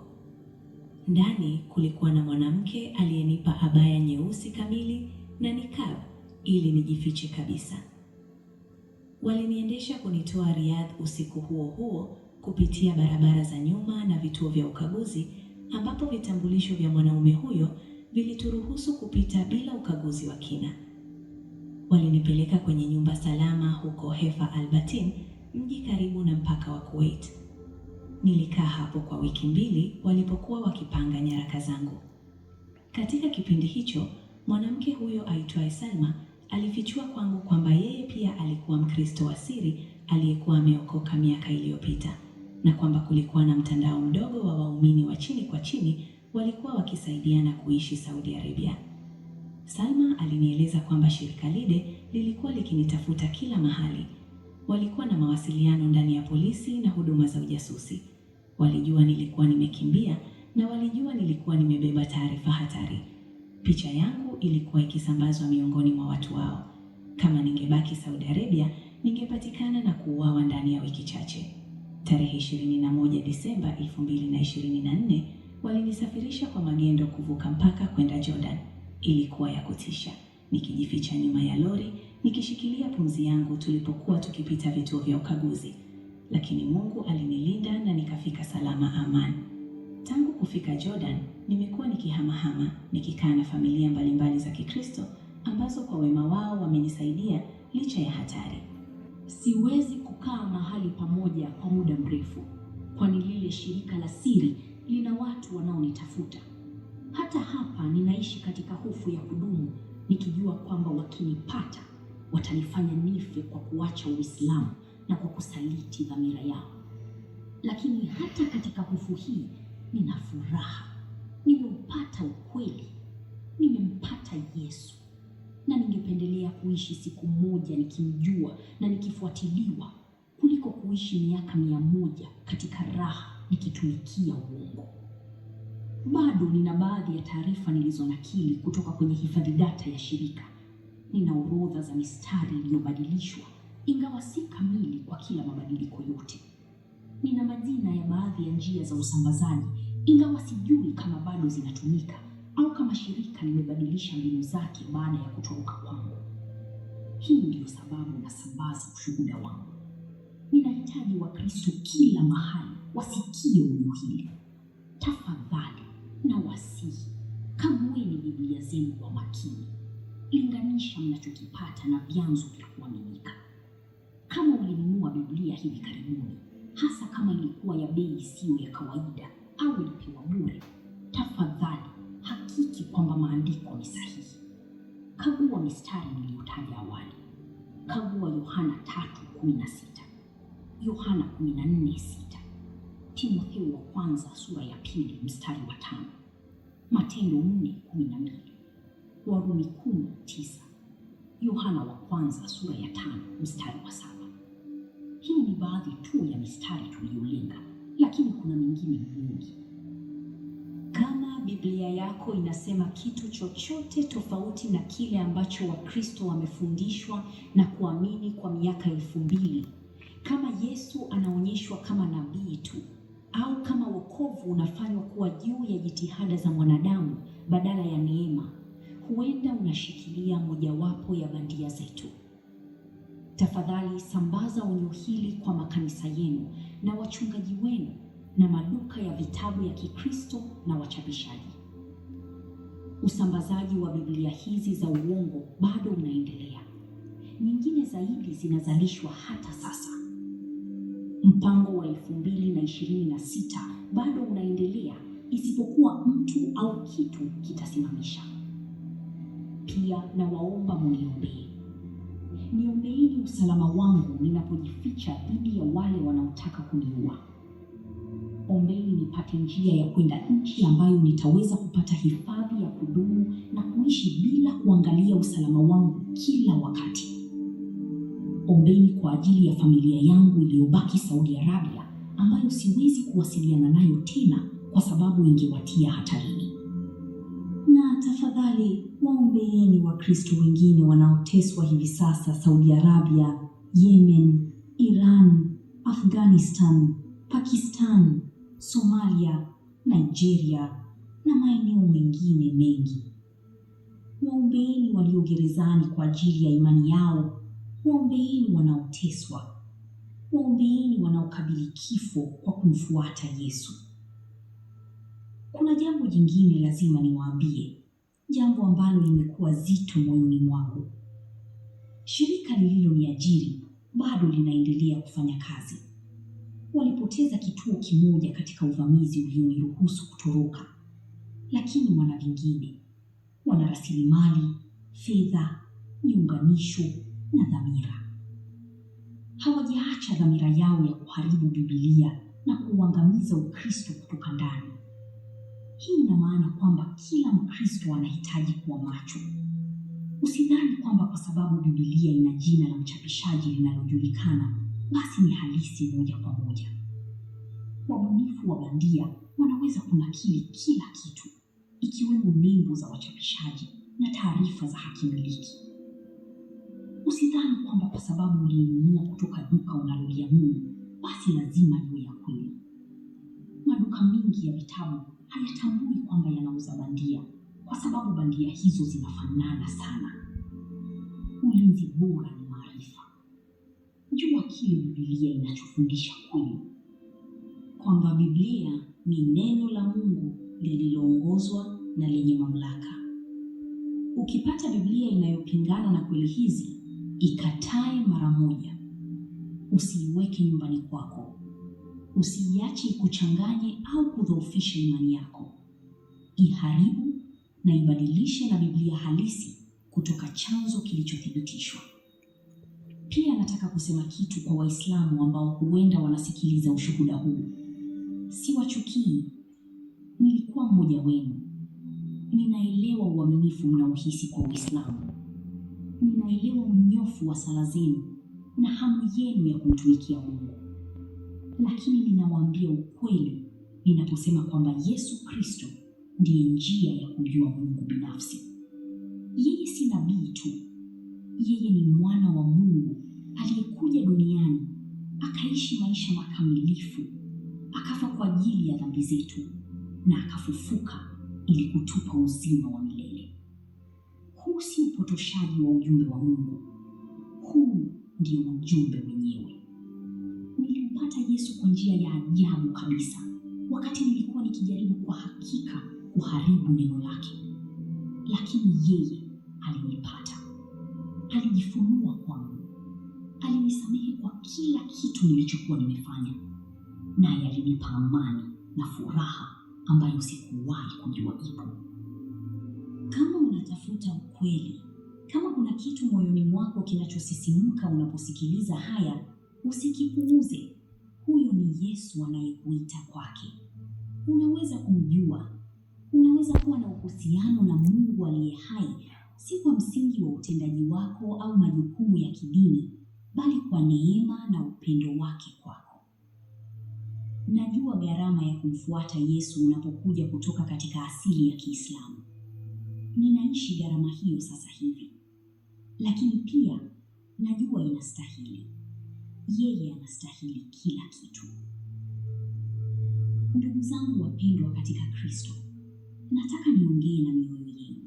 Ndani kulikuwa na mwanamke aliyenipa abaya nyeusi kamili na nikab ili nijifiche kabisa. Waliniendesha kunitoa Riyadh usiku huo huo kupitia barabara za nyuma na vituo vya ukaguzi ambapo vitambulisho vya mwanaume huyo vilituruhusu kupita bila ukaguzi wa kina. Walinipeleka kwenye nyumba salama huko Hefa Al-Batin, mji karibu na mpaka wa Kuwait. Nilikaa hapo kwa wiki 2 walipokuwa wakipanga nyaraka zangu. Katika kipindi hicho, mwanamke huyo aitwaye Salma alifichua kwangu kwamba yeye pia alikuwa Mkristo wa siri aliyekuwa ameokoka miaka iliyopita, na kwamba kulikuwa na mtandao mdogo wa waumini wa chini kwa chini walikuwa wakisaidiana kuishi Saudi Arabia. Salma alinieleza kwamba shirika lile lilikuwa likinitafuta kila mahali. Walikuwa na mawasiliano ndani ya polisi na huduma za ujasusi. Walijua nilikuwa nimekimbia na walijua nilikuwa nimebeba taarifa hatari. Picha yangu ilikuwa ikisambazwa miongoni mwa watu wao. Kama ningebaki Saudi Arabia, ningepatikana na kuuawa ndani ya wiki chache. Tarehe 21 Disemba 2024 walinisafirisha kwa magendo kuvuka mpaka kwenda Jordan. Ilikuwa ya kutisha, nikijificha nyuma ya lori, nikishikilia pumzi yangu tulipokuwa tukipita vituo vya ukaguzi. Lakini Mungu alinilinda na nikafika salama aman. Tangu kufika Jordan, nimekuwa nikihamahama, nikikaa na familia mbalimbali za Kikristo ambazo kwa wema wao wamenisaidia licha ya hatari. Siwezi kukaa mahali pamoja kwa muda mrefu, kwani lile shirika la siri lina watu wanaonitafuta. Hata hapa ninaishi katika hofu ya kudumu, nikijua kwamba wakinipata watanifanya nife kwa kuacha Uislamu na kwa kusaliti dhamira yao. Lakini hata katika hofu hii nina furaha. Nimeupata ukweli, nimempata Yesu, na ningependelea kuishi siku moja nikimjua na nikifuatiliwa kuliko kuishi miaka 100 katika raha nikitumikia uongo. Bado nina baadhi ya taarifa nilizonakili kutoka kwenye hifadhi data ya shirika. Nina orodha za mistari iliyobadilishwa, ingawa si kamili kwa kila mabadiliko yote. Nina majina ya baadhi ya njia za usambazaji, ingawa sijui kama bado zinatumika au kama shirika limebadilisha mbinu zake baada ya kutoroka kwangu. Hii ndiyo sababu nasambaza ushuhuda wangu. Ninahitaji Wakristo kila mahali wasikie onyo hili. Tafadhali na wasihi, kagueni Biblia zenu kwa makini. Linganisha mnachokipata na vyanzo vya kuaminika. Kama ulinunua Biblia hivi karibuni, hasa kama ilikuwa ya bei isiyo ya kawaida au ilipewa bure, tafadhali hakiki kwamba maandiko ni sahihi. Kagua mistari niliyotaja awali. Kagua Yohana 3:16, Yohana 14:6, Timotheo wa kwanza sura ya 2 mstari wa 5, Matendo 4:12, Warumi 10:9, Yohana wa kwanza sura ya 5 mstari wa 7. Hii ni baadhi tu ya mistari tuliyolenga, lakini kuna mingine mingi. Kama Biblia yako inasema kitu chochote tofauti na kile ambacho Wakristo wamefundishwa na kuamini kwa miaka 2000, kama Yesu anaonyeshwa kama nabii tu, au kama wokovu unafanywa kuwa juu ya jitihada za mwanadamu badala ya neema, huenda unashikilia mojawapo ya bandia zetu. Tafadhali sambaza onyo hili kwa makanisa yenu na wachungaji wenu na maduka ya vitabu ya Kikristo na wachapishaji. Usambazaji wa Biblia hizi za uongo bado unaendelea. Nyingine zaidi zinazalishwa hata sasa. Mpango wa 2026 bado unaendelea, isipokuwa mtu au kitu kitasimamisha. Pia na waomba muniombee. Niombeeni usalama wangu ninapojificha dhidi ya wale wanaotaka kuniua. Ombeni nipate njia ya kwenda nchi ambayo nitaweza kupata hifadhi ya kudumu na kuishi bila kuangalia usalama wangu kila wakati. Ombeni kwa ajili ya familia yangu iliyobaki Saudi Arabia, ambayo siwezi kuwasiliana nayo tena kwa sababu ingewatia hatarini. Na tafadhali waombeeni Wakristo wengine wanaoteswa hivi sasa Saudi Arabia, Yemen, Iran, Afghanistan, Pakistan, Somalia, Nigeria na maeneo mengine mengi. Waombeeni walio gerezani kwa ajili ya imani yao. Waombeeni wanaoteswa. Waombeeni wanaokabili kifo kwa kumfuata Yesu. Kuna jambo jingine lazima niwaambie, jambo ambalo limekuwa zito moyoni mwangu. Shirika lililoniajiri bado linaendelea kufanya kazi. Walipoteza kituo kimoja katika uvamizi ulioniruhusu kutoroka, lakini wana vingine. Wana rasilimali, fedha, miunganisho na dhamira. Hawajaacha dhamira yao ya kuharibu Biblia na kuuangamiza Ukristo kutoka ndani. Hii ina maana kwamba kila Mkristo anahitaji kuwa macho. Usidhani kwamba kwa sababu Biblia ina jina la mchapishaji linalojulikana, basi ni halisi moja kwa moja. Wabunifu wa bandia wanaweza kunakili kila kitu, ikiwemo nembo za wachapishaji na taarifa za hakimiliki. Usidhani kwamba kwa sababu ulinunua kutoka duka unaloliamini, basi lazima iwe ya kweli. Maduka mengi ya vitabu hayatambui kwamba yanauza bandia, kwa sababu bandia hizo zinafanana sana. Ulinzi bora ni maarifa. Jua kile Biblia inachofundisha kweli, kwamba Biblia ni neno la Mungu lililoongozwa na lenye mamlaka. Ukipata Biblia inayopingana na kweli hizi, ikatae mara moja. Usiiweke nyumbani kwako. Usiiache ikuchanganye au kudhoofisha imani yako. Iharibu na ibadilishe na Biblia halisi kutoka chanzo kilichothibitishwa. Pia nataka kusema kitu kwa Waislamu ambao huenda wanasikiliza ushuhuda huu. Siwachukii. Nilikuwa mmoja wenu. Ninaelewa uaminifu mnaohisi kwa Uislamu. Ninaelewa unyofu wa sala zenu na hamu yenu ya kumtumikia Mungu. lakini ninawaambia ukweli ninaposema kwamba Yesu Kristo ndiye njia ya kumjua Mungu binafsi. Yeye si nabii tu. Yeye ni mwana wa Mungu aliyekuja duniani, akaishi maisha makamilifu, akafa kwa ajili ya dhambi zetu na akafufuka ili kutupa uzima wa milele. Huu si upotoshaji wa ujumbe wa Mungu. Huu ndio ujumbe wenyewe. Nilimpata Yesu kwa njia ya ajabu kabisa, wakati nilikuwa nikijaribu kwa hakika kuharibu neno lake. Lakini yeye alinipata. Alijifunua kwangu. Alinisamehe kwa kila kitu nilichokuwa nimefanya. Naye alinipa amani na furaha ambayo sikuwahi kujua ipo. Kama unatafuta ukweli, kama kuna kitu moyoni mwako kinachosisimka unaposikiliza haya, usikipuuze. Huyo ni Yesu anayekuita kwake. Unaweza kumjua. Unaweza kuwa na uhusiano na Mungu aliye hai, si kwa msingi wa utendaji wako au majukumu ya kidini, bali kwa neema na upendo wake kwako. Najua gharama ya kumfuata Yesu unapokuja kutoka katika asili ya Kiislamu. Ninaishi gharama hiyo sasa hivi. Lakini pia najua inastahili. Yeye anastahili kila kitu. Ndugu zangu wapendwa katika Kristo, nataka niongee na mioyo yenu.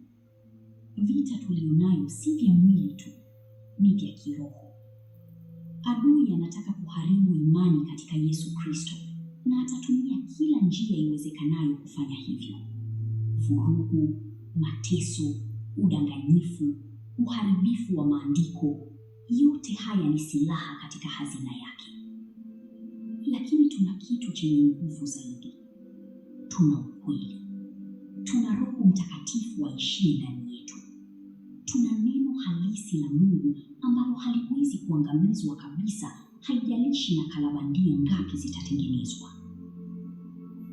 Vita tulionayo si vya mwili tu, ni vya kiroho. Adui anataka kuharibu imani katika Yesu Kristo, na atatumia kila njia iwezekanayo kufanya hivyo. Vurugu, mateso, udanganyifu, uharibifu wa maandiko, yote haya ni silaha katika hazina yake. Lakini tuna kitu chenye nguvu zaidi. Tuna ukweli. Tuna Roho Mtakatifu aishiye ndani yetu. Tuna neno halisi la Mungu ambalo haliwezi kuangamizwa kabisa, haijalishi na kalabandia ngapi zitatengenezwa.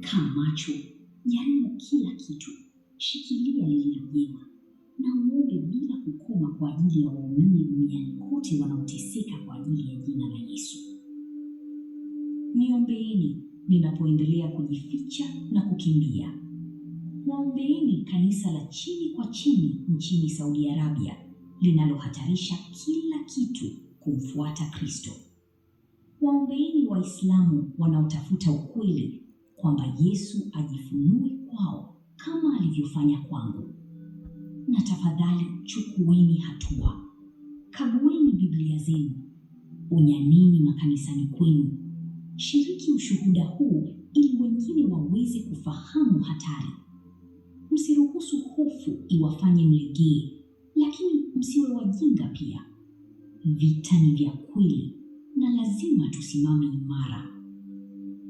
Kaa macho, jaribu kila kitu, shikilia lililo jema, na uombe bila kukoma kwa ajili ya waumini duniani kote wanaoteseka kwa ajili ya jina la Yesu. Niombeeni ninapoendelea kujificha na kukimbia. Waombeeni kanisa la chini kwa chini nchini Saudi Arabia linalohatarisha kila kitu kumfuata Kristo. Waombeeni Waislamu wanaotafuta ukweli kwamba Yesu ajifunue kwao kama alivyofanya kwangu. Na tafadhali chukueni hatua. Kagueni Biblia zenu. Unyanini makanisani kwenu. Shiriki ushuhuda huu ili wengine waweze kufahamu hatari. Msiruhusu hofu iwafanye mlegee, lakini msiwe wajinga pia. Vita ni vya kweli na lazima tusimame imara.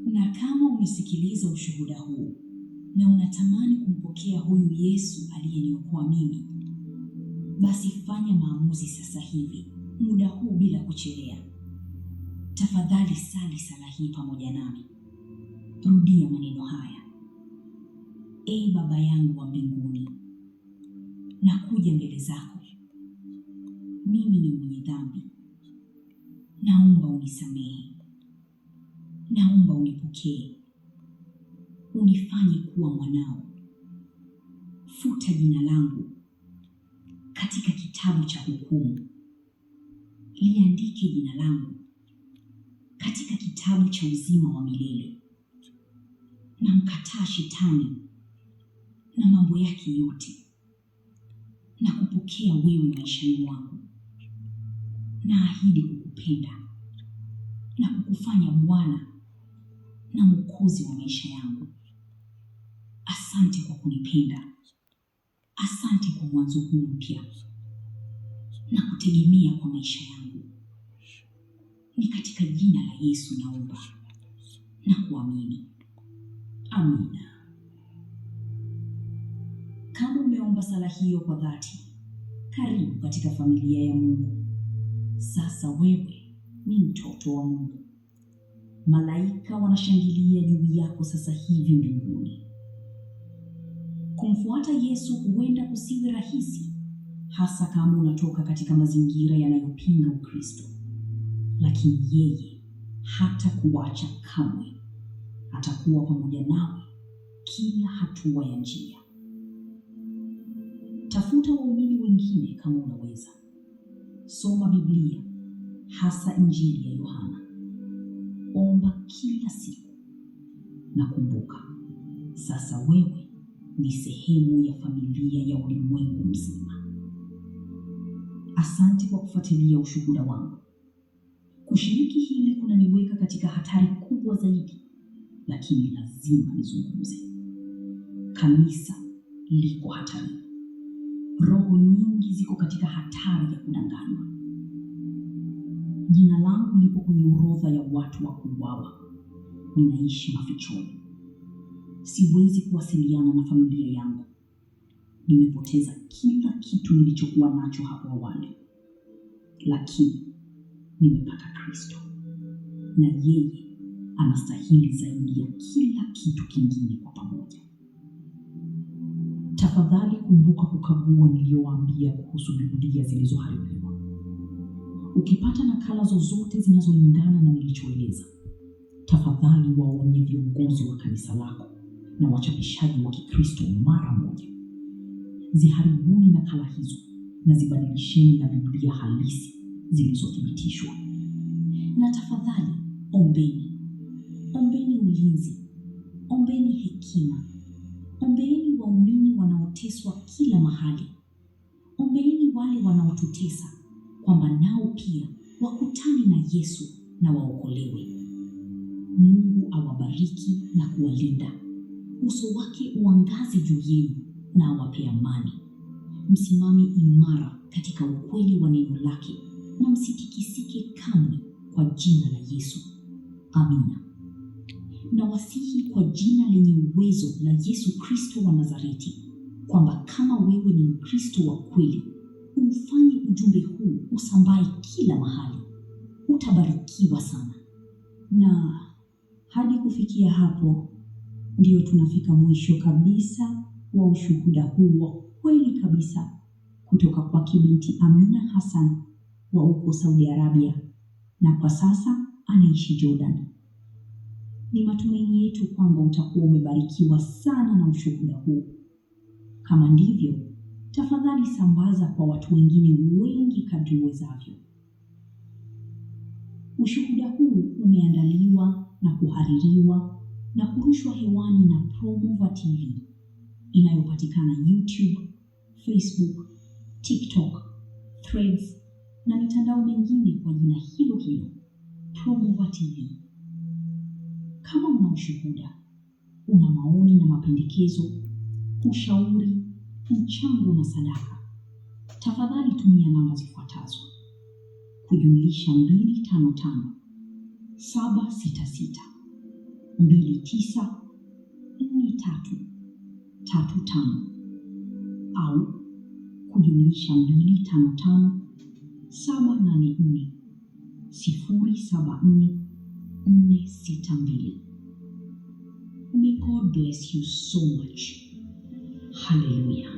Na kama umesikiliza ushuhuda huu na unatamani kumpokea huyu Yesu aliyeniokoa mimi, basi fanya maamuzi sasa hivi, muda huu bila kuchelea. Tafadhali sali sala hii pamoja nami. Rudia maneno haya. Ee Baba yangu wa mbinguni, nakuja mbele zako. Mimi ni mwenye dhambi. Naomba unisamehe. Naomba unipokee. Unifanye kuwa mwanao. Futa jina langu katika kitabu cha hukumu. Liandike jina langu katika kitabu cha uzima wa milele. Namkataa Shetani na mambo yake yote, na kupokea wewe maishani mwangu. Naahidi kukupenda na kukufanya Bwana na Mwokozi wa maisha yangu. Asante kwa kunipenda. Asante kwa mwanzo huu mpya na kutegemea kwa maisha yangu. Ni katika jina la Yesu naomba na kuamini. Amina. Kama umeomba sala hiyo kwa dhati, karibu katika familia ya Mungu. Sasa wewe ni mtoto wa Mungu. Malaika wanashangilia juu yako sasa hivi mbinguni. Kumfuata Yesu huenda kusiwe rahisi, hasa kama unatoka katika mazingira yanayopinga Ukristo. Lakini yeye hata kuacha kamwe. Atakuwa pamoja nawe kila hatua ya njia. Tafuta waumini wengine kama unaweza. Soma Biblia, hasa Injili ya Yohana. Omba kila siku. Na kumbuka, sasa wewe ni sehemu ya familia ya ulimwengu mzima. Asante kwa kufuatilia ushuhuda wangu. Kushiriki hili kunaniweka katika hatari kubwa zaidi, lakini lazima nizungumze. Kanisa liko hatarini. Roho nyingi ziko katika hatari ya kudanganywa. Jina langu lipo kwenye orodha ya watu wa kuuawa. Ninaishi mafichoni. Siwezi kuwasiliana na familia yangu. Nimepoteza kila kitu nilichokuwa nacho hapo awali. Lakini nimepata Kristo, na yeye anastahili zaidi ya kila kitu kingine kwa pamoja. Tafadhali kumbuka kukagua niliyowaambia kuhusu Biblia zilizoharibiwa. Ukipata nakala zozote zinazolingana na nilichoeleza, tafadhali waonye viongozi wa kanisa lako na wachapishaji wa Kikristo mara moja. Ziharibuni nakala hizo na zibadilisheni na Biblia halisi zilizothibitishwa. Na tafadhali ombeni. Ombeni ulinzi. Ombeni hekima. Ombeni waumini wanaoteswa kila mahali. Ombeni wale wanaotutesa kwamba nao pia wakutane na Yesu na waokolewe. Mungu awabariki na kuwalinda. Uso wake uangaze juu yenu na awape amani. Msimame imara katika ukweli wa neno lake na msitikisike kamwe kwa jina la Yesu. Amina. Na wasihi kwa jina lenye uwezo la Yesu Kristo wa Nazareti, kwamba kama wewe ni Mkristo wa kweli, ufanye ujumbe huu usambae kila mahali. Utabarikiwa sana. Na hadi kufikia hapo, ndio tunafika mwisho kabisa wa ushuhuda huu wa kweli kabisa kutoka kwa Binti Amina Hassan wa huko Saudi Arabia, na kwa sasa anaishi Jordan. Ni matumaini yetu kwamba utakuwa umebarikiwa sana na ushuhuda huu. Kama ndivyo, tafadhali sambaza kwa watu wengine wengi kadri uwezavyo. Ushuhuda huu umeandaliwa na kuhaririwa na kurushwa hewani na Promova TV inayopatikana YouTube, Facebook, TikTok, Threads na mitandao mingine kwa jina hilo hilo, Promova TV. Kama una ushuhuda, una maoni na mapendekezo, ushauri, mchango na sadaka, tafadhali tumia namba zifuatazo: +255 766 29 43 35 au +255 784 074 462. May God bless you so much. Hallelujah.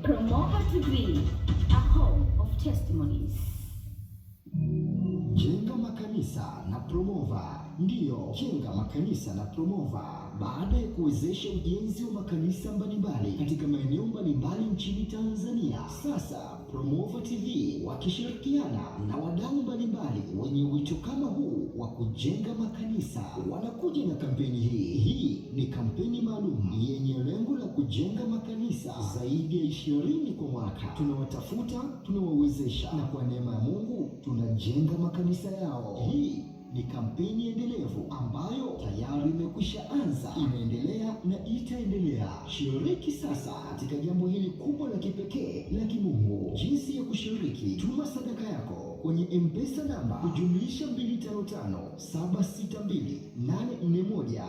Promova TV, a home of testimonies. Jenga makanisa na Promova. Ndiyo, jenga makanisa na Promova. Baada ya kuwezesha ujenzi wa makanisa mbalimbali katika maeneo mbalimbali nchini Tanzania, sasa Promova TV wakishirikiana na wadau mbalimbali wenye wito kama huu wa kujenga makanisa wanakuja na kampeni hii. Hii ni kampeni maalum yenye lengo la kujenga makanisa zaidi ya 20 kwa mwaka. Tunawatafuta, tunawawezesha, na kwa neema ya Mungu tunajenga makanisa yao. Hii ni kampeni endelevu ambayo tayari imekwisha anza, inaendelea na itaendelea. Shiriki sasa katika jambo hili kubwa la kipekee la kimungu. Jinsi ya kushiriki: tuma sadaka yako kwenye M-Pesa namba +255 762 841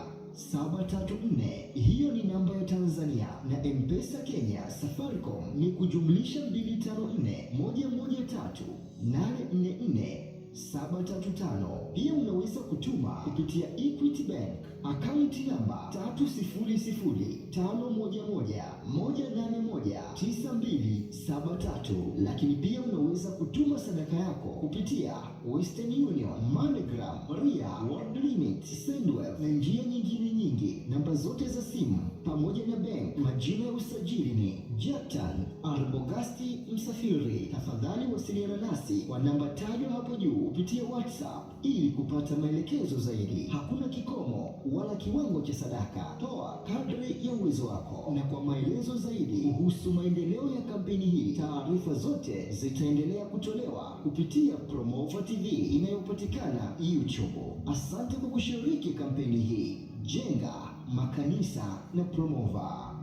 734. Hiyo ni namba ya Tanzania, na M-Pesa Kenya Safaricom ni +254 113 844 735. Pia unaweza kutuma kupitia Equity Bank akaunti namba 3005111819273. Lakini pia unaweza kutuma sadaka yako kupitia Western Union, MoneyGram, Ria, World Limit, Sendwave na njia nyingine nyingi. Namba zote za simu pamoja na bank, majina ya usajili ni Jatan Arbogasti Msafiri. Tafadhali wasiliana nasi kwa namba tajwa hapo juu kupitia WhatsApp ili kupata maelekezo zaidi. Hakuna kikomo wala kiwango cha sadaka. Toa kadri ya uwezo wako. Na kwa maelezo zaidi kuhusu maendeleo ya kampeni hii, taarifa zote zitaendelea kutolewa kupitia Promova TV inayopatikana YouTube. Asante kwa kushiriki kampeni hii. Jenga makanisa na Promova.